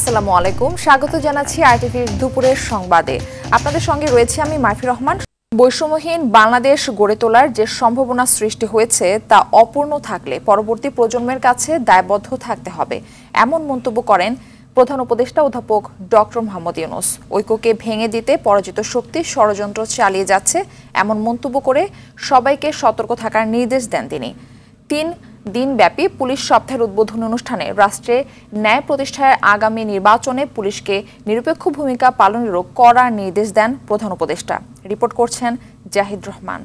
আসসালামু আলাইকুম, স্বাগত জানাচ্ছি আইটিভির দুপুরের সংবাদে। আপনাদের সঙ্গে রয়েছে আমি মাইফি রহমান। বৈষম্যহীন বাংলাদেশ গড়ে তোলার যে সম্ভাবনা সৃষ্টি হয়েছে তা অপূর্ণ থাকলে পরবর্তী প্রজন্মের কাছে দায়বদ্ধ থাকতে হবে, এমন মন্তব্য করেন প্রধান উপদেষ্টা অধ্যাপক ডক্টর মোহাম্মদ ইউনূস। ঐক্যকে ভেঙে দিতে পরাজিত শক্তি ষড়যন্ত্র চালিয়ে যাচ্ছে, এমন মন্তব্য করে সবাইকে সতর্ক থাকার নির্দেশ দেন তিনি। 3 দিনব্যাপী পুলিশ সপ্তাহের উদ্বোধনী অনুষ্ঠানে রাষ্ট্রে ন্যায় প্রতিষ্ঠায় আগামী নির্বাচনে পুলিশকে নিরপেক্ষ ভূমিকা পালনেরও কড়া নির্দেশ দেন প্রধান উপদেষ্টা। রিপোর্ট করছেন জাহিদ রহমান।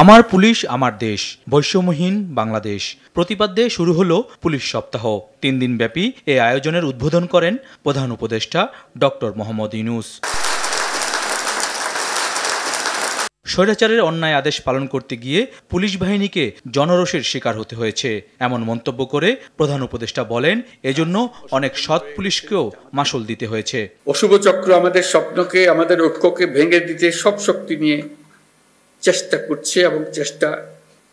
আমার পুলিশ আমার দেশ, বৈষম্যহীন বাংলাদেশ প্রতিপাদ্যে শুরু হলো পুলিশ সপ্তাহ। 3 দিনব্যাপী এই আয়োজনের উদ্বোধন করেন প্রধান উপদেষ্টা ডক্টর মোহাম্মদ ইউনূস। স্বৈরাচারের অন্যায় আদেশ পালন করতে গিয়ে পুলিশ বাহিনীকে জনরোষের শিকার হতে হয়েছে, এমন মন্তব্য করে প্রধান উপদেষ্টা বলেন, এজন্য অনেক সৎ পুলিশকেও মাশুল দিতে হয়েছে। অশুভ চক্র আমাদের স্বপ্নকে, আমাদের ঐক্যকে ভেঙে দিতে সব শক্তি নিয়ে চেষ্টা করছে এবং চেষ্টা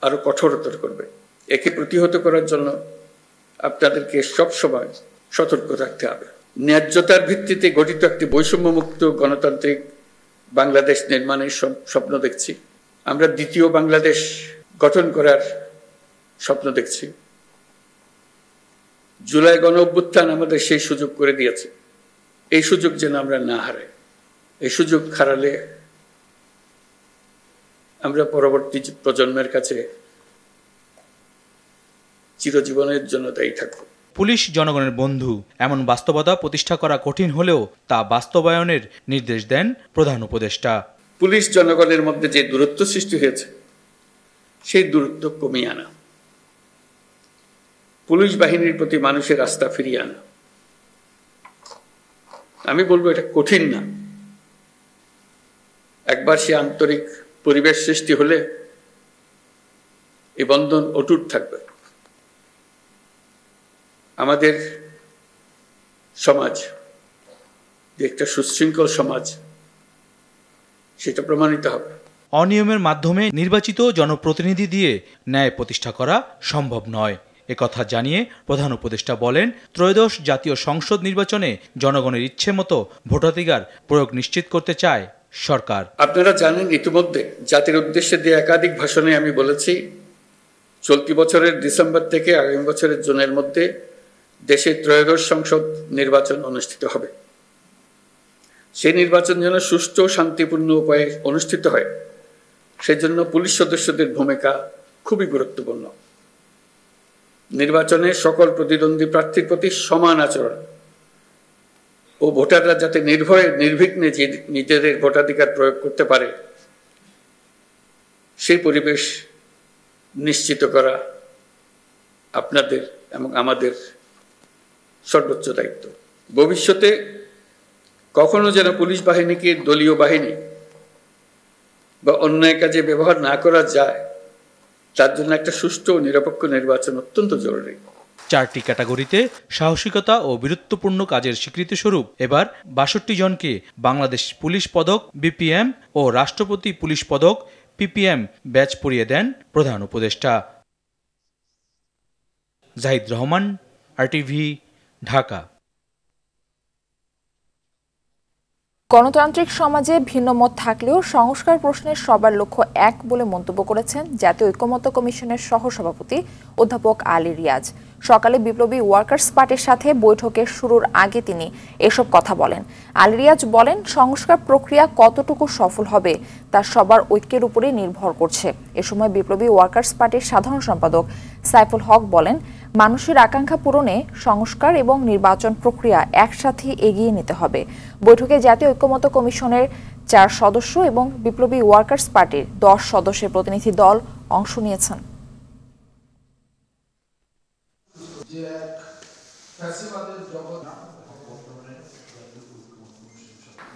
আরো কঠোরতর করবে। একে প্রতিহত করার জন্য আপনাদেরকে সবসময় সতর্ক থাকতে হবে। ন্যায্যতার ভিত্তিতে গঠিত একটি বৈষম্যমুক্ত গণতান্ত্রিক বাংলাদেশ নির্মাণের স্বপ্ন দেখছি। আমরা দ্বিতীয় বাংলাদেশ গঠন করার স্বপ্ন দেখছি। জুলাই গণ অভ্যুত্থান আমাদের সেই সুযোগ করে দিয়েছে। এই সুযোগ যেন আমরা না হারাই। এই সুযোগ হারালে আমরা পরবর্তী প্রজন্মের কাছে চিরজীবনের জন্য দায়ী থাকব। পুলিশ জনগণের বন্ধু, এমন বাস্তবতা প্রতিষ্ঠা করা কঠিন হলেও তা বাস্তবায়নের নির্দেশ দেন প্রধান উপদেষ্টা। পুলিশ জনগণের মধ্যে যে দূরত্ব সৃষ্টি হয়েছে সেই দূরত্ব কমিয়ে আনা, পুলিশ বাহিনীর প্রতি মানুষের আস্থা ফিরিয়ে আনা। আমি বলবো এটা কঠিন না। একবার সে আন্তরিক পরিবেশ সৃষ্টি হলে এই বন্ধন অটুট থাকবে। আমাদের সমাজ যে একটা সুশৃঙ্খল সমাজ, সেটা প্রমাণিত হবে। অনিয়মের মাধ্যমে নির্বাচিত জনপ্রতিনিধি দিয়ে ন্যায় প্রতিষ্ঠা করা সম্ভব নয়, একথা জানিয়ে প্রধান উপদেষ্টা বলেন, ত্রয়োদশ জাতীয় সংসদ নির্বাচনে জনগণের ইচ্ছে মতো ভোটাধিকার প্রয়োগ নিশ্চিত করতে চায় সরকার। আপনারা জানেন, ইতিমধ্যে জাতির উদ্দেশ্যে দিয়ে একাধিক ভাষণে আমি বলেছি, চলতি বছরের ডিসেম্বর থেকে আগামী বছরের জুনের মধ্যে দেশে ত্রয়োদশ সংসদ নির্বাচন অনুষ্ঠিত হবে। সেই নির্বাচন যেন সুষ্ঠু ও শান্তিপূর্ণ উপায়ে অনুষ্ঠিত হয়, সেজন্য পুলিশ সদস্যদের ভূমিকা খুবই গুরুত্বপূর্ণ। নির্বাচনে সকল প্রতিদ্বন্দ্বী প্রার্থীর প্রতি সমান আচরণ ও ভোটাররা যাতে নির্ভয়ে নির্বিঘ্নে নিজেদের ভোটাধিকার প্রয়োগ করতে পারে, সেই পরিবেশ নিশ্চিত করা আপনাদের এবং আমাদের সর্বোচ্চ দায়িত্ব। ভবিষ্যতে কখনো যেন পুলিশ বাহিনীকে দলীয় বাহিনী বা অন্যায় কাজে ব্যবহার না করা যায়, তার জন্য একটা সুষ্ঠু ও নিরপেক্ষ নির্বাচন অত্যন্ত জরুরি। 4টি ক্যাটাগরিতে সাহসিকতা ও বীরত্বপূর্ণ কাজের স্বীকৃতিস্বরূপ এবার 62 জনকে বাংলাদেশ পুলিশ পদক বিপিএম ও রাষ্ট্রপতি পুলিশ পদক পিপিএম ব্যাচ পরিয়ে দেন প্রধান উপদেষ্টা। জাহিদ রহমান, আরটিভি, ঢাকা। গণতান্ত্রিক সমাজে ভিন্নমত থাকলেও সংস্কার প্রশ্নে সবার লক্ষ্য এক বলে মন্তব্য করেছেন জাতীয় ঐকমত্য কমিশনের সহসভাপতি অধ্যাপক আলী রিয়াজ। সকালে বিপ্লবী ওয়ার্কার্স পার্টির সাথে বৈঠকের শুরুর আগে তিনি এসব কথা বলেন। আলী রিয়াজ বলেন, সংস্কার প্রক্রিয়া কতটুকু সফল হবে তা সবার ঐক্যের উপরে নির্ভর করছে। এ সময় বিপ্লবী ওয়ার্কার্স পার্টির সাধারণ সম্পাদক সাইফুল হক বলেন, মানুষের আকাঙ্ক্ষা পূরণে সংস্কার এবং নির্বাচন প্রক্রিয়া একসাথে এগিয়ে নিতে হবে। বৈঠকে জাতীয় ঐকমত্য কমিশনের 4 সদস্য এবং বিপ্লবী ওয়ার্কার্স পার্টির 10 সদস্যের প্রতিনিধি দল অংশ নিয়েছেন।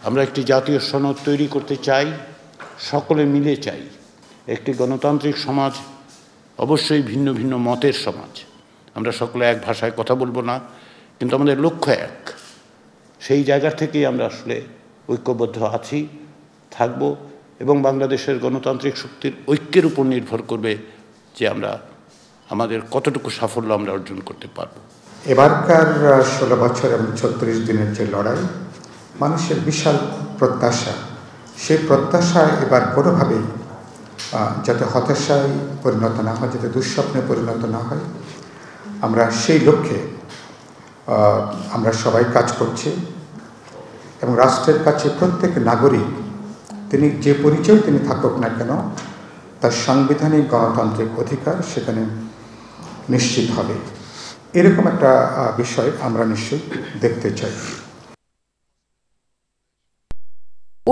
আমরা একটি জাতীয় সনদ তৈরি করতে চাই, সকলে মিলে চাই। একটি গণতান্ত্রিক সমাজ অবশ্যই ভিন্ন ভিন্ন মতের সমাজ। আমরা সকলে এক ভাষায় কথা বলবো না, কিন্তু আমাদের লক্ষ্য এক। সেই জায়গা থেকেই আমরা আসলে ঐক্যবদ্ধ আছি, থাকব, এবং বাংলাদেশের গণতান্ত্রিক শক্তির ঐক্যের উপর নির্ভর করবে যে আমরা আমাদের কতটুকু সাফল্য আমরা অর্জন করতে পারবো। এবারকার 16 বছর এবং 36 দিনের যে লড়াই, মানুষের বিশাল প্রত্যাশা, সেই প্রত্যাশা এবার কোনোভাবেই যাতে হতাশায় পরিণত না হয়, যাতে দুঃস্বপ্নে পরিণত না হয়, আমরা সেই লক্ষ্যে আমরা সবাই কাজ করছি। এবং রাষ্ট্রের কাছে প্রত্যেক নাগরিক, তিনি যে পরিচয় তিনি থাকুক না কেন, তার সাংবিধানিক গণতান্ত্রিক অধিকার সেখানে নিশ্চিত হবে। এরকম একটা বিষয় আমরা নিশ্চয়ই দেখতে চাই।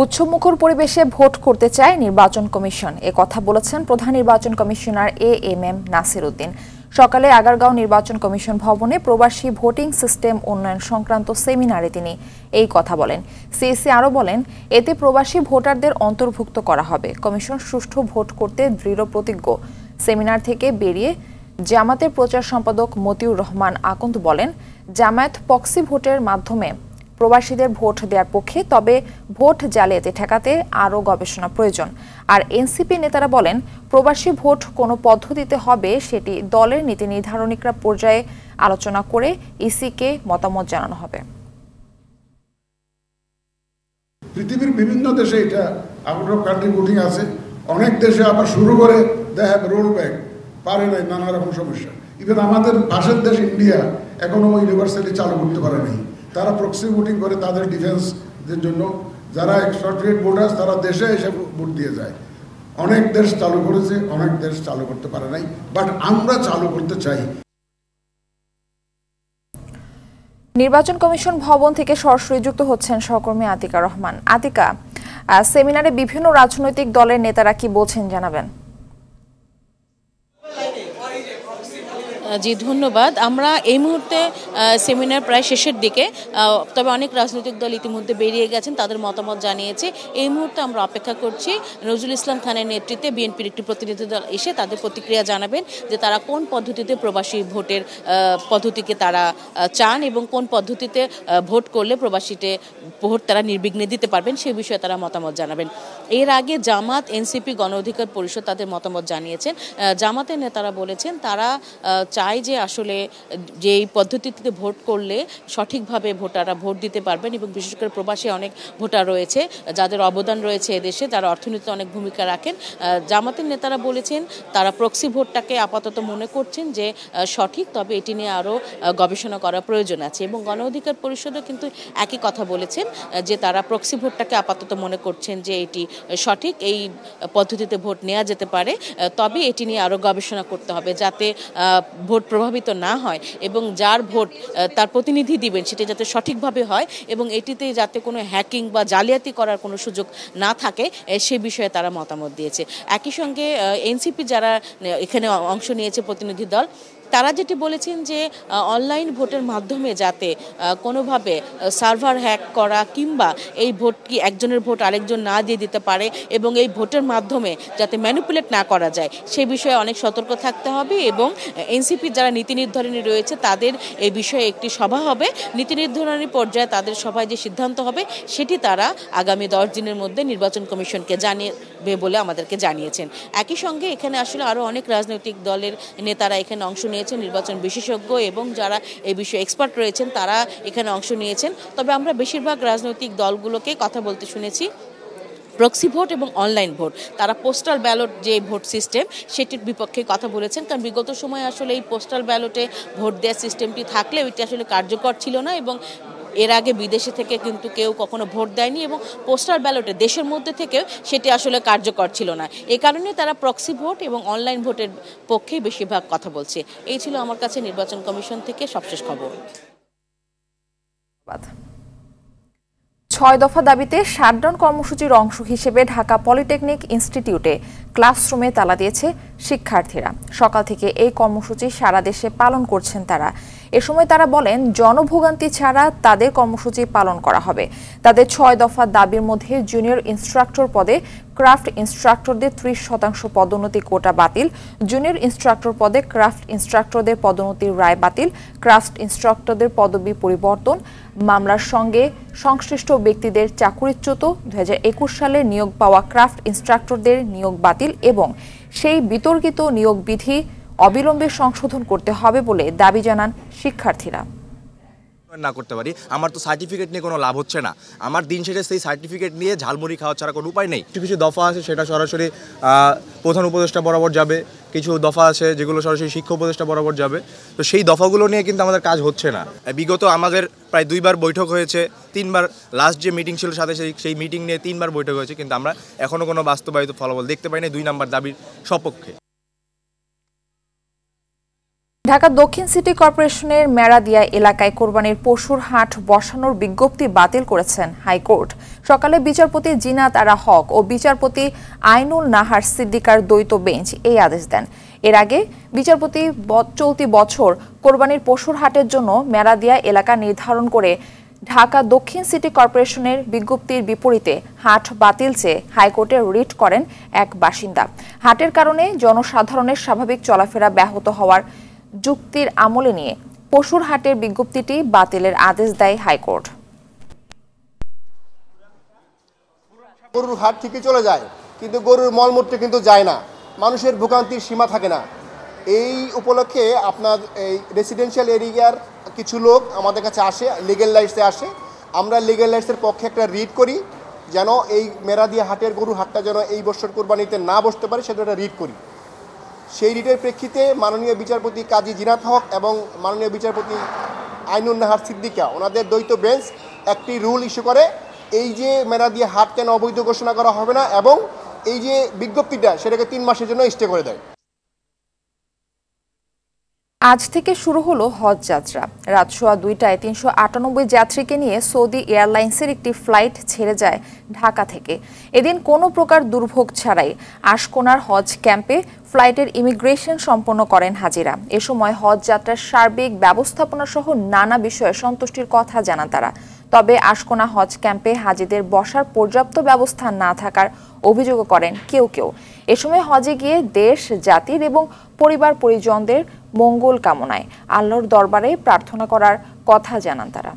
উৎসবমুখর পরিবেশে ভোট করতে চায় নির্বাচন কমিশন, এ কথা বলেছেন প্রধান নির্বাচন কমিশনার AMM নাসির উদ্দিন। সকালে আগারগাঁও নির্বাচন কমিশন ভবনে প্রবাসী ভোটিং সিস্টেম উন্নয়ন সংক্রান্ত সেমিনারে তিনি এই কথা বলেন। সিএসি আরও বলেন, এতে প্রবাসী ভোটারদের অন্তর্ভুক্ত করা হবে। কমিশন সুষ্ঠু ভোট করতে দৃঢ় প্রতিজ্ঞ। সেমিনার থেকে বেরিয়ে জামাতের প্রচার সম্পাদক মতিউর রহমান আকন্দ বলেন, জামায়াত প্রক্সি ভোটের মাধ্যমে প্রবাসীদের ভোট দেওয়ার পক্ষে, তবে ভোট জালিয়াতি ঠেকাতে আরও গবেষণা প্রয়োজন। আর এনসিপি নেতারা বলেন, প্রবাসী ভোট কোনো পদ্ধতিতে হবে সেটি দলের নীতি নির্ধারণীরা পর্যায়ে আলোচনা করে ইসিকে মতামত জানানো হবে। পৃথিবীর বিভিন্ন দেশে এটা আউট অফ কান্ট্রি ভোটিং আছে, অনেক দেশে আবার শুরু করে দে হ্যাভ রোল ব্যাক, পারে নাই, নানা রকম সমস্যা। ইভেন আমাদের পাশের দেশ ইন্ডিয়া এখনো ইউনিভার্সালি চালু করতে পারে নাই। তারা প্রক্সি ভোটিং করে তাদের ডিফেন্সের জন্য, যারা এক্সপাট্রিয়েট ভোটার্স তারা দেশে এসে ভোট দিয়ে যায়। অনেক দেশ চালু করেছে, অনেক দেশ চালু করতে পারে নাই, বাট আমরা চালু করতে চাই। নির্বাচন কমিশন ভবন থেকে সরাসরি যুক্ত হচ্ছেন সহকর্মী আতিকা রহমান। আতিকা, সেমিনারে বিভিন্ন রাজনৈতিক দলের নেতারা কি বলছেন জানাবেন? জি ধন্যবাদ। আমরা এই মুহূর্তে সেমিনার প্রায় শেষের দিকে, তবে অনেক রাজনৈতিক দল ইতিমধ্যে বেরিয়ে গেছেন, তাদের মতামত জানিয়েছে। এই মুহূর্তে আমরা অপেক্ষা করছি নজরুল ইসলাম খানের নেতৃত্বে বিএনপির একটি প্রতিনিধি দল এসে তাদের প্রতিক্রিয়া জানাবেন যে তারা কোন পদ্ধতিতে প্রবাসী ভোটের পদ্ধতিকে তারা চান এবং কোন পদ্ধতিতে ভোট করলে প্রবাসীতে ভোট তারা নির্বিঘ্নে দিতে পারবেন, সেই বিষয়ে তারা মতামত জানাবেন। এর আগে জামাত, এনসিপি, গণ অধিকার পরিষদ তাদের মতামত জানিয়েছেন। জামাতের নেতারা বলেছেন তারা চাই যে আসলে যে এই পদ্ধতিতে ভোট করলে সঠিকভাবে ভোটাররা ভোট দিতে পারবেন এবং বিশেষ করে প্রবাসী অনেক ভোটার রয়েছে যাদের অবদান রয়েছে এদেশে, তারা অর্থনীতিতে অনেক ভূমিকা রাখেন। জামাতের নেতারা বলেছেন তারা প্রক্সি ভোটটাকে আপাতত মনে করছেন যে সঠিক, তবে এটি নিয়ে আরও গবেষণা করা প্রয়োজন আছে। এবং গণ অধিকার পরিষদও কিন্তু একই কথা বলেছেন যে তারা প্রক্সি ভোটটাকে আপাতত মনে করছেন যে এটি সঠিক, এই পদ্ধতিতে ভোট নেওয়া যেতে পারে, তবে এটি নিয়ে আরও গবেষণা করতে হবে যাতে ভোট প্রভাবিত না হয় এবং যার ভোট তার প্রতিনিধি দিবেন সেটা যাতে সঠিকভাবে হয় এবং এটিতে যাতে কোনো হ্যাকিং বা জালিয়াতি করার কোনো সুযোগ না থাকে, সে বিষয়ে তারা মতামত দিয়েছে। একই সঙ্গে এনসিপি যারা এখানে অংশ নিয়েছে প্রতিনিধি দল, তারা যেটি বলেছেন যে অনলাইন ভোটের মাধ্যমে যাতে কোনোভাবে সার্ভার হ্যাক করা কিংবা এই ভোট কি একজনের ভোট আরেকজন না দিয়ে দিতে পারে এবং এই ভোটের মাধ্যমে যাতে ম্যানিপুলেট না করা যায়, সে বিষয়ে অনেক সতর্ক থাকতে হবে। এবং এনসিপির যারা নীতি নির্ধারণী রয়েছে তাদের এই বিষয়ে একটি সভা হবে, নীতি নির্ধারণী পর্যায়ে তাদের সভায় যে সিদ্ধান্ত হবে সেটি তারা আগামী 10 দিনের মধ্যে নির্বাচন কমিশনকে জানিয়ে বলে আমাদেরকে জানিয়েছেন। একই সঙ্গে এখানে আসলে আরও অনেক রাজনৈতিক দলের নেতারা এখানে অংশ নিয়েছেন, নির্বাচন বিশেষজ্ঞ এবং যারা এই বিষয়ে এক্সপার্ট রয়েছেন তারা এখানে অংশ নিয়েছেন। তবে আমরা বেশিরভাগ রাজনৈতিক দলগুলোকে কথা বলতে শুনেছি প্রক্সি ভোট এবং অনলাইন ভোট, তারা পোস্টাল ব্যালট যে ভোট সিস্টেম সেটির বিপক্ষে কথা বলেছেন। কারণ বিগত সময়ে আসলে এই পোস্টাল ব্যালটে ভোট দেওয়ার সিস্টেমটি থাকলে এটি আসলে কার্যকর ছিল না এবং এর আগে বিদেশে থেকে কিন্তু কেউ কখনো ভোট দেয়নি এবং পোস্টাল ব্যালটে দেশের মধ্যে থেকেও সেটি আসলে কার্যকর ছিল না। এই কারণে তারা প্রক্সি ভোট এবং অনলাইন ভোটের পক্ষেই বেশিরভাগ কথা বলছে। এই ছিল আমার কাছে নির্বাচন কমিশন থেকে সবশেষ খবর। 6 দফা দাবিতে শাটডাউন কর্মসূচির অংশ হিসেবে ঢাকা পলিটেকনিক ইনস্টিটিউটে ক্লাসরুমে তালা দিয়েছে শিক্ষার্থীরা। সকাল থেকে এই কর্মসূচি সারা দেশে পালন করছেন তারা। এ সময় তারা বলেন জনভোগান্তি ছাড়া তাদের কর্মসূচি পালন করা হবে। তাদের 6 দফা দাবির মধ্যে জুনিয়র ইনস্ট্রাক্টর পদে ক্রাফট ইনস্ট্রাক্টরদের 30% পদোন্নতি কোটা বাতিল, জুনিয়র ইনস্ট্রাক্টর পদে ক্রাফট ইনস্ট্রাক্টরদের পদোন্নতির রায় বাতিল, ক্রাফট ইনস্ট্রাক্টরদের পদবি পরিবর্তন, মামলার সঙ্গে সংশ্লিষ্ট ব্যক্তিদের চাকুরিচ্যুত, 2021 সালে নিয়োগ পাওয়া ক্রাফট ইনস্ট্রাক্টরদের নিয়োগ বাতিল এবং সেই বিতর্কিত নিয়োগ বিধি অবিলম্বে সংশোধন করতে হবে বলে দাবি জানান শিক্ষার্থীরা। না করতে পারি, আমার তো সার্টিফিকেট নিয়ে কোনো লাভ হচ্ছে না। আমার দিন শেষে সেই সার্টিফিকেট নিয়ে ঝালমুড়ি খাওয়া ছাড়া কোনো উপায় নেই। কিছু দফা আছে সেটা সরাসরি প্রধান উপদেষ্টা বরাবর যাবে, কিছু দফা আছে যেগুলো সরাসরি শিক্ষা উপদেষ্টা বরাবর যাবে। তো সেই দফাগুলো নিয়ে কিন্তু আমাদের কাজ হচ্ছে না। বিগত আমাদের প্রায় 2বার বৈঠক হয়েছে, 3বার লাস্ট যে মিটিং ছিল সাথে সেই মিটিং নিয়ে 3বার বৈঠক হয়েছে, কিন্তু আমরা এখনও কোনো বাস্তবায়িত ফলাফল দেখতে পাইনি 2 নম্বর দাবির সপক্ষে। ঢাকা দক্ষিণ সিটি কর্পোরেশনের মেরাদিয়া এলাকায় কোরবানির পশুর হাট বসানোর বিজ্ঞপ্তি বাতিল করেছেন হাইকোর্ট। সকালে বিচারপতি জিনাত আরা হক ও বিচারপতি আইনুল নাহার সিদ্দিকার দ্বৈত বেঞ্চ এই আদেশ দেন। এর আগে বিচারপতি চলতি বছর কোরবানির পশুর হাটের জন্য মেরাদিয়া এলাকা নির্ধারণ করে ঢাকা দক্ষিণ সিটি কর্পোরেশনের বিজ্ঞপ্তির বিপরীতে হাট বাতিল চেয়ে হাইকোর্টে রিট করেন এক বাসিন্দা। হাটের কারণে জনসাধারণের স্বাভাবিক চলাফেরা ব্যাহত হওয়ার যুক্তির আমলে নিয়ে পশুর হাটের বিজ্ঞপ্তিটি বাতিলের আদেশ দেয় হাইকোর্ট। গরুর হাট ঠিকই চলে যায়, কিন্তু গরুর মলমূত্র কিন্তু যায় না, মানুষের ভোগান্তির সীমা থাকে না। এই উপলক্ষে আপনার এই রেসিডেন্সিয়াল এরিয়ার কিছু লোক আমাদের কাছে আসে, লিগ্যাল রাইটসে আসে। আমরা লিগ্যাল রাইটসের পক্ষে একটা রিট করি যেন এই মেরাদিয়া হাটের গরুর হাটটা যেন এই বছর কোরবানিতে না বসতে পারে, সেটা একটা রিট করি। সেই রিটের প্রেক্ষিতে মাননীয় বিচারপতি কাজী জিনাত হক এবং মাননীয় বিচারপতি আইনুল নাহার সিদ্দিকা ওনাদের দ্বৈত বেঞ্চ একটি রুল ইস্যু করে, এই যে মেরাদিয়া হাট কেন অবৈধ ঘোষণা করা হবে না এবং এই যে বিজ্ঞপ্তিটা সেটাকে 3 মাসের জন্য স্টে করে দেয়। আজ থেকে শুরু হলো হজ যাত্রা। রাত 2:15 398 যাত্রীকে নিয়ে সৌদি এয়ারলাইন্সের একটি ফ্লাইট ছেড়ে যায় ঢাকা থেকে। এদিন কোনো প্রকার দুর্ভোগ ছাড়াই আশকোনার হজ ক্যাম্পে ফ্লাইটের ইমিগ্রেশন সম্পন্ন করেন হাজিরা। এ সময় হজ যাত্রার সার্বিক ব্যবস্থাপনা সহ নানা বিষয়ে সন্তুষ্টির কথা জানান তারা। তবে আশকোনা হজ ক্যাম্পে হাজিদের বসার পর্যাপ্ত ব্যবস্থা না থাকার অভিযোগ করেন কেউ কেউ। এ সময় হজে গিয়ে দেশ, জাতির এবং পরিবার পরিজনদের মঙ্গল কামনায় আল্লাহর দরবারে প্রার্থনা করার কথা জানান তারা।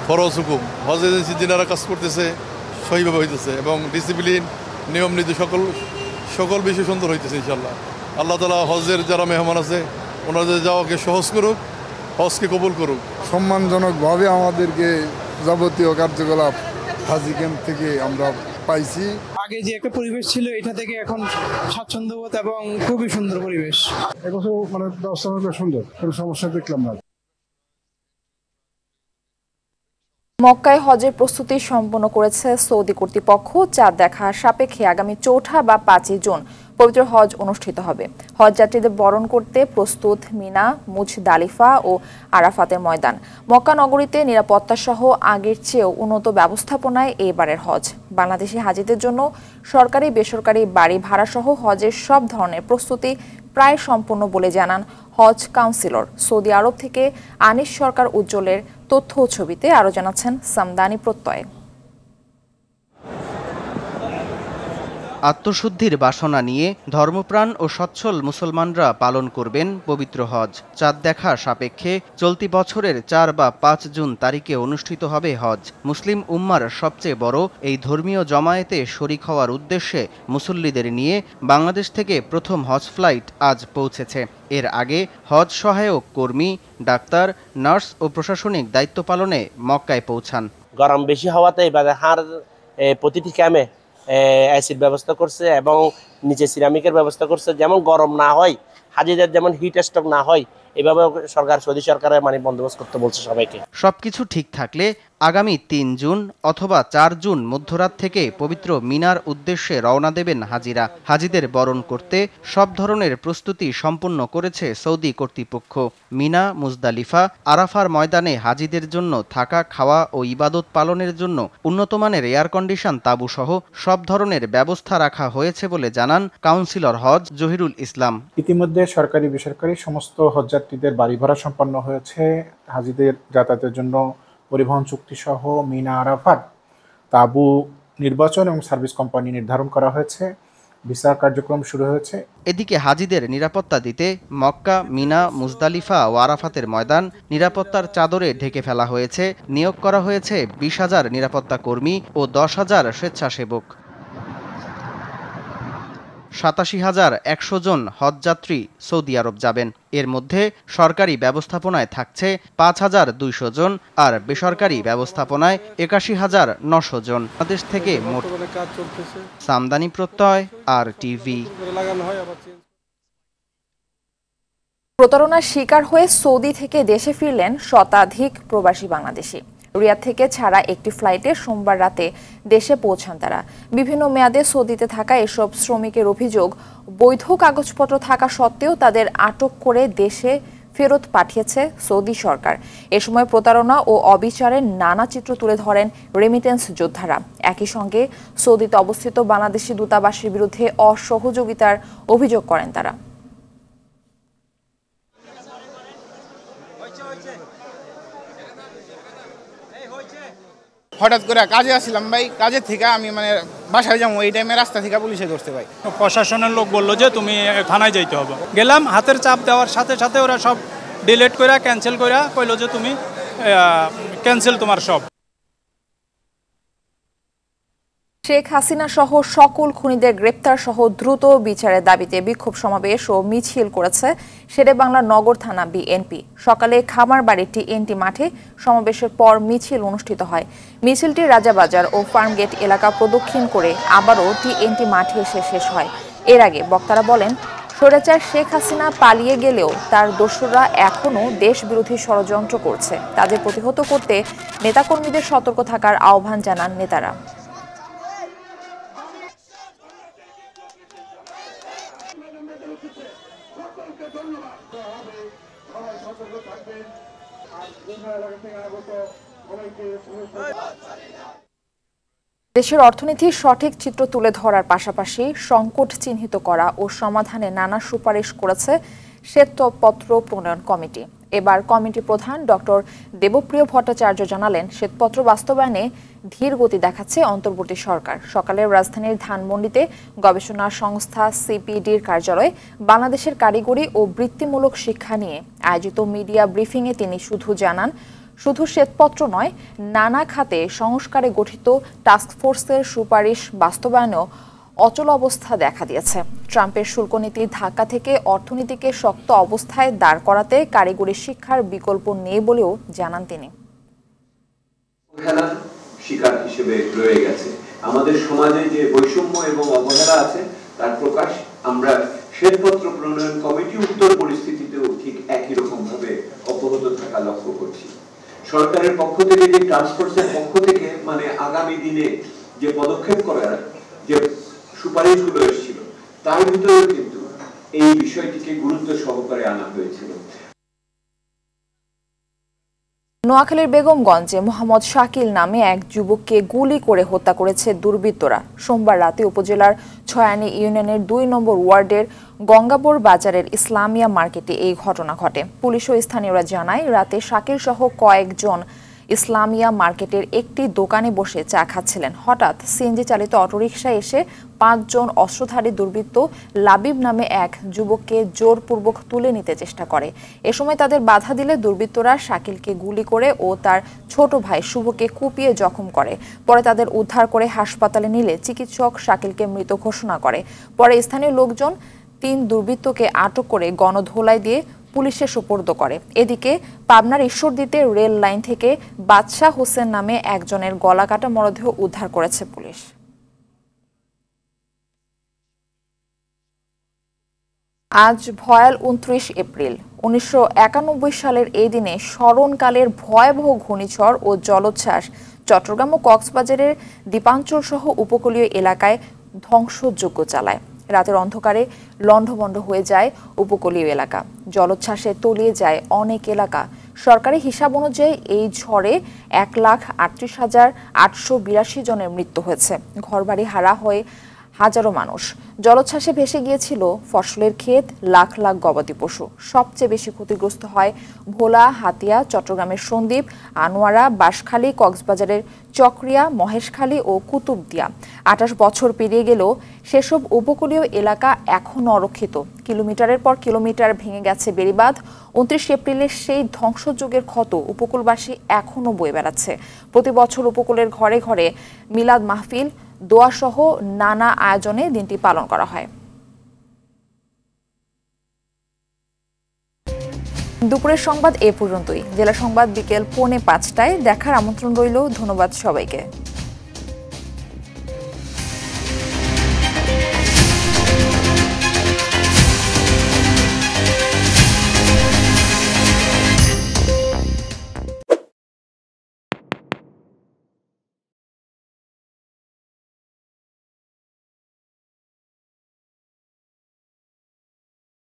ফরজ হুকুম হজ এজেন্সি যারা কাজ করতেছে সহিভাবে হইতেছে এবং ডিসিপ্লিন নিয়ম নীতি সকল বিষয় সুন্দর হইতেছে ইনশাল্লাহ। আল্লাহ তাআলা হজের যারা মেহমান আছে ওনাদের যাওয়াকে সহজ করুক, হজকে কবুল করুক। সম্মানজনকভাবে আমাদেরকে যাবতীয় কার্যকলাপ হাজি ক্যাম্প থেকে আমরা পাইছি। আগে যে একটা পরিবেশ ছিল এটা থেকে এখন স্বাচ্ছন্দ্যবোধ এবং খুবই সুন্দর পরিবেশ। এবছর ব্যবস্থা সুন্দর, কোনো সমস্যা দেখলাম না। মক্কায় হজের প্রস্তুতি সম্পন্ন করেছে সৌদি কর্তৃপক্ষ। চাঁদ দেখা সাপেক্ষে আগামী 4 বা 5 জুন পবিত্র হজ অনুষ্ঠিত হবে। হজ যাত্রীদের বরণ করতে প্রস্তুত মিনা, মুজদালিফা ও আরাফাতের ময়দান। মক্কা নগরীতে নিরাপত্তা সহ আগের চেয়েও উন্নত ব্যবস্থাপনায় এবারের হজ। বাংলাদেশি হাজিদের জন্য সরকারি বেসরকারি বাড়ি ভাড়া সহ হজের সব ধরনের প্রস্তুতি প্রায় সম্পন্ন বলে জানান হজ কাউন্সিলর। সৌদি আরব থেকে আনিস সরকার উজ্জ্বলের তথ্য ও ছবিতে আরও জানাচ্ছেন সামদানি প্রত্যয়। আত্মশুদ্ধির বাসনা নিয়ে ধর্মপ্রাণ ও সচ্ছল মুসলমানরা পালন করবেন পবিত্র হজ। চাঁদ দেখা সাপেক্ষে চলতি বছরের 4 বা 5 জুন তারিখে অনুষ্ঠিত হবে হজ। মুসলিম উম্মার সবচেয়ে বড় এই ধর্মীয় জমায়েতে শরিক হওয়ার উদ্দেশ্যে মুসল্লিদের নিয়ে বাংলাদেশ থেকে প্রথম হজ ফ্লাইট আজ পৌঁছেছে। এর আগে হজ সহায়ক কর্মী, ডাক্তার, নার্স ও প্রশাসনিক দায়িত্ব পালনে মক্কায় পৌঁছান। গরম বেশি হওয়াতে এবারে প্রতিটি ক্যাম্পে এসির ব্যবস্থা করছে এবং নিচে সিরামিকের ব্যবস্থা করছে, যেমন গরম না হয়, হাজিদের যেমন হিট স্ট্রোক না হয়, এভাবে সৌদি সরকারের বন্দোবস্ত করতে বলছে সবাইকে। সবকিছু ঠিক থাকলে আগামী 3 জুন অথবা 4 জুন মধ্যরাত থেকে পবিত্র মিনার উদ্দেশ্যে রওনা দেবেন হাজিরা। হাজিদের বরণ করতে সব ধরনের প্রস্তুতি সম্পন্ন করেছে সৌদি কর্তৃপক্ষ। মিনা, মুজদালিফা, আরাফার ময়দানে হাজিদের জন্য থাকা, খাওয়া ও ইবাদত পালনের জন্য উন্নতমানের এয়ার কন্ডিশন তাঁবু সহ সব ধরনের ব্যবস্থা রাখা হয়েছে বলে জানান কাউন্সিলর হজ জহিরুল ইসলাম। ইতিমধ্যে সরকারি বেসরকারি সমস্ত হজযাত্রীদের বাড়ি ভাড়া সম্পন্ন হয়েছে। হাজিদের যাতায়াতের জন্য পরিবহন চুক্তি সহ মিনা, আরাফাত তাঁবু নির্বাচন এবং সার্ভিস কোম্পানি নির্ধারণ করা হয়েছে। ভিসা কার্যক্রম শুরু হয়েছে। এদিকে হাজিদের নিরাপত্তা দিতে মক্কা, মিনা, মুজদালিফা ও আরাফাতের ময়দান নিরাপত্তার চাদরে ঢেকে ফেলা হয়েছে। নিয়োগ করা হয়েছে 20,000 নিরাপত্তা কর্মী ও 10,000 স্বেচ্ছাসেবক। ৮৭,১০০ জন হজযাত্রী সৌদি আরব যাবেন। এর মধ্যে সরকারি ব্যবস্থাপনায় থাকছে ৫,২০০ জন আর বেসরকারি ব্যবস্থাপনায় ৮১,৯০০ জন। বাংলাদেশ থেকে মোট সামদানি প্রত্যয় আর টিভি। প্রতারণার শিকার হয়ে সৌদি থেকে দেশে ফিরলেন শতাধিক প্রবাসী বাংলাদেশি। রিয়াদ থেকে ছাড়া একটি ফ্লাইটে সোমবার রাতে দেশে পৌঁছান তারা। বিভিন্ন মেয়াদে সৌদিতে থাকা এসব শ্রমিকের অভিযোগ, বৈধ কাগজপত্র থাকা সত্ত্বেও তাদের আটক করে দেশে ফেরত পাঠিয়েছে সৌদি সরকার। এ সময় প্রতারণা ও অবিচারের নানা চিত্র তুলে ধরেন রেমিটেন্স যোদ্ধারা। একই সঙ্গে সৌদিতে অবস্থিত বাংলাদেশি দূতাবাসের বিরুদ্ধে অসহযোগিতার অভিযোগ করেন তারা। হঠাৎ করে কাজে আসছিলাম ভাই, কাজের থেকে আমি বাসায় যাবো, এই টাইমে রাস্তা থেকে পুলিশে ধরতে ভাই। প্রশাসনের লোক বললো যে তুমি থানায় যাইতে হবে। গেলাম, হাতের চাপ দেওয়ার সাথে সাথে ওরা সব ডিলিট করে ক্যান্সেল করে কইলো যে তুমি ক্যান্সেল তোমার সব। শেখ হাসিনা সহ সকল খুনিদের গ্রেপ্তার সহ দ্রুত বিচারের দাবিতে বিক্ষোভ সমাবেশ ও মিছিল করেছে শেরেবাংলা নগর থানা বিএনপি। সকালে খামারবাড়ি টিএনটি মাঠে সমাবেশের পর মিছিল অনুষ্ঠিত হয়। মিছিলটি রাজাবাজার ও ফার্মগেট এলাকা প্রদক্ষিণ করে আবারও টিএনটি মাঠে এসে শেষ হয়। এর আগে বক্তারা বলেন, স্বৈরাচার শেখ হাসিনা পালিয়ে গেলেও তার দোসররা এখনও দেশবিরোধী ষড়যন্ত্র করছে। তাদের প্রতিহত করতে নেতাকর্মীদের সতর্ক থাকার আহ্বান জানান নেতারা। দেশের অর্থনীতির সঠিক চিত্র তুলে ধরার পাশাপাশি সংকট চিহ্নিত করা ও সমাধানে নানা সুপারিশ করেছে শ্বেতপত্র প্রণয়ন কমিটি। এবার কমিটি প্রধান ডক্টর দেবপ্রিয় ভট্টাচার্য জানালেন, শ্বেতপত্র বাস্তবায়নে ধীর গতি দেখাচ্ছে অন্তর্বর্তী সরকার। সকালে রাজধানীর ধানমন্ডিতে গবেষণা সংস্থা সিপিডির কার্যালয়ে বাংলাদেশের কারিগরি ও বৃত্তিমূলক শিক্ষা নিয়ে আয়োজিত মিডিয়া ব্রিফিংয়ে তিনি জানান, শুধু শ্বেতপত্র নয়, নানা খাতে সংস্কারে গঠিত টাস্কফোর্সের সুপারিশ বাস্তবায়নেও অচল অবস্থা দেখা দিয়েছে। ট্রাম্পের শুল্ক নীতি ধাক্কা থেকে অর্থনীতিকে শক্ত অবস্থায় দাঁড় করাতে কারিগরি শিক্ষার বিকল্প নেই বলেও জানান তিনি। শিকার হিসেবে রয়ে গেছে আমাদের সমাজে যে বৈষম্য এবং অবহেলা আছে তার প্রকাশ আমরা শ্বেতপত্র প্রণয়ন কমিটি উত্তর পরিস্থিতিতেও ঠিক একই রকম ভাবে অব্যাহত থাকা লক্ষ্য করছি। সরকারের পক্ষ থেকে যে ট্রান্সফোর্সের পক্ষ থেকে আগামী দিনে যে পদক্ষেপ করার যে সুপারিশগুলো এসেছিল তার ভিতরেও কিন্তু এই বিষয়টিকে গুরুত্ব সহকারে আনা হয়েছিল। নোয়াখালীর বেগমগঞ্জে মোহাম্মদ শাকিল নামে এক যুবককে গুলি করে হত্যা করেছে দুর্বৃত্তরা। সোমবার রাতে উপজেলার ছয়ানী ইউনিয়নের ২ নম্বর ওয়ার্ডের গঙ্গাবর বাজারের ইসলামিয়া মার্কেটে এই ঘটনা ঘটে। পুলিশ ও স্থানীয়রা জানায়, রাতে শাকিল সহ কয়েকজন ইসলামিয়া মার্কেটের একটি দোকানে বসে চা খাচ্ছিলেন। হঠাৎ সিএনজি চালিত অটোরিকশায় এসে ৫ জন অস্ত্রধারী দুর্বৃত্ত লাবিব নামে এক যুবককে জোরপূর্বক তুলে নিতে চেষ্টা করে। এ সময় তাদের বাধা দিলে দুর্বৃত্তরা শাকিলকে গুলি করে ও তার ছোট ভাই শুভকে কুপিয়ে জখম করে। পরে তাদের উদ্ধার করে হাসপাতালে নিলে চিকিৎসক শাকিলকে মৃত ঘোষণা করে। পরে স্থানীয় লোকজন ৩ দুর্বৃত্তকে আটক করে গণধোলাই দিয়ে পুলিশে সোপর্দ করে। এদিকে পাবনার ঈশ্বরদীতে রেল লাইন থেকে বাদশাহ হোসেন নামে একজনের গলাকাটা মরদেহ উদ্ধার করেছে পুলিশ। আজ ভয়াল ২৯ এপ্রিল। ১৯৯১ সালের এই দিনে স্মরণকালের ভয়াবহ ঘূর্ণিঝড় ও জলোচ্ছ্বাস চট্টগ্রাম ও কক্সবাজারের দ্বীপাঞ্চল সহ উপকূলীয় এলাকায় ধ্বংসযজ্ঞ চালায়। রাতের অন্ধকারে লণ্ডভণ্ড হয়ে যায় উপকূলীয় এলাকা, জলোচ্ছ্বাসে তলিয়ে যায় অনেক এলাকা। সরকারি হিসাব অনুযায়ী এই ঝড়ে ১,৩৮,৮৮২ জনের মৃত্যু হয়েছে। ঘরবাড়ি হারা হয়ে হাজারো মানুষ। জলোচ্ছ্বাসে ভেসে গিয়েছিল ফসলের ক্ষেত, লাখ লাখ গবাদি পশু। সবচেয়ে বেশি ক্ষতিগ্রস্ত হয় ভোলা, হাতিয়া, চট্টগ্রামের সন্দ্বীপ, আনোয়ারা, বাঁশখালী, কক্সবাজারের চকরিয়া, মহেশখালী ও কুতুবদিয়া। ২৮ বছর পেরিয়ে গেলেও সেসব উপকূলীয় এলাকা এখনও অরক্ষিত। কিলোমিটারের পর কিলোমিটার ভেঙে গেছে বেড়িবাঁধ। ২৯ এপ্রিলের সেই ধ্বংসযজ্ঞের ক্ষত উপকূলবাসী এখনও বয়ে বেড়াচ্ছে। প্রতি বছর উপকূলের ঘরে ঘরে মিলাদ মাহফিল, দোয়া সহ নানা আয়োজনে দিনটি পালন করা হয়। দুপুরের সংবাদ এ পর্যন্তই। জেলা সংবাদ বিকেল 4:45টায় দেখার আমন্ত্রণ রইল। ধন্যবাদ সবাইকে।